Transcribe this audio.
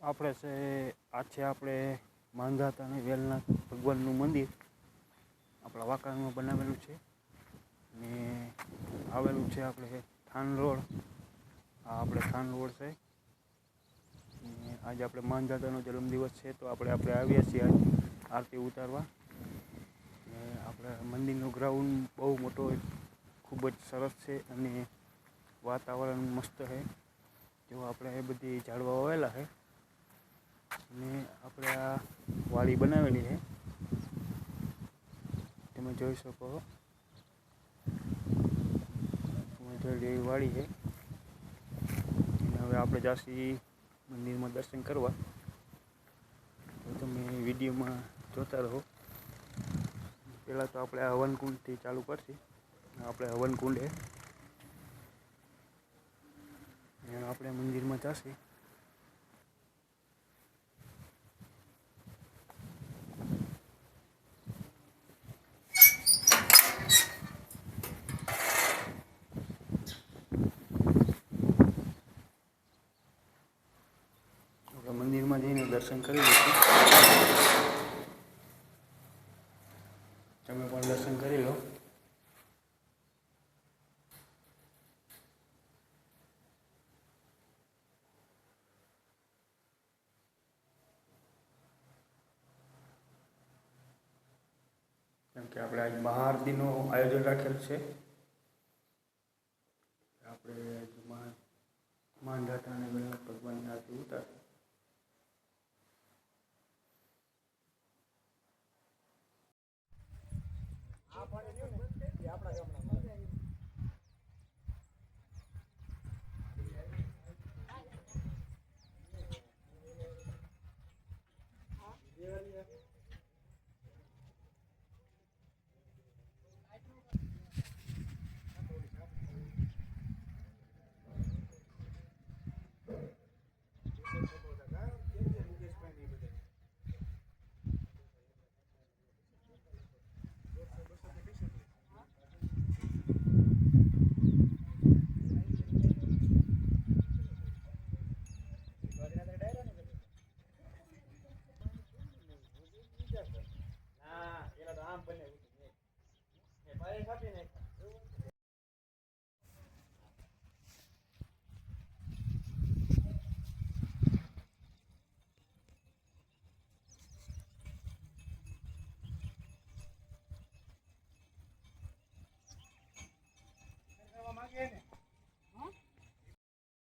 આપણે છે આ છે આપણે માંધાતા અને વેલનાથ ભગવાનનું મંદિર આપણા વાંકાનેરમાં બનાવેલું છે ને આવેલું છે આપણે થાન રોડ. આ આપણે થાન રોડ છે ને આજે આપણે માંધાતાનો જન્મદિવસ છે તો આપણે આવ્યા છીએ આજ આરતી ઉતારવા. ને આપણે મંદિરનું ગ્રાઉન્ડ બહુ મોટો ખૂબ જ સરસ છે અને વાતાવરણ મસ્ત છે. જો આપણે એ બધી ઝાડવા વાવેલા છે અને આપણે આ વાડી બનાવેલી છે તમે જોઈ શકો. તમે જોઈ એવી વાડી છે અને હવે આપણે જાસી મંદિરમાં દર્શન કરવા. તો તમે વિડીયોમાં જોતા રહો. પહેલાં તો આપણે હવનકુંડથી ચાલુ કરશી. આપણે હવનકુંડ છે આપણે મંદિરમાં જાશી. આપણે મંદિરમાં જઈને દર્શન કરી લઈશું. તમે પણ દર્શન કરી લો. કેમ કે આપણે આજ મહાઆરતીનું આયોજન રાખેલ છે. આપણે માંધાતા અને વેલનાથ ભગવાનની આરતી ઉતારશું.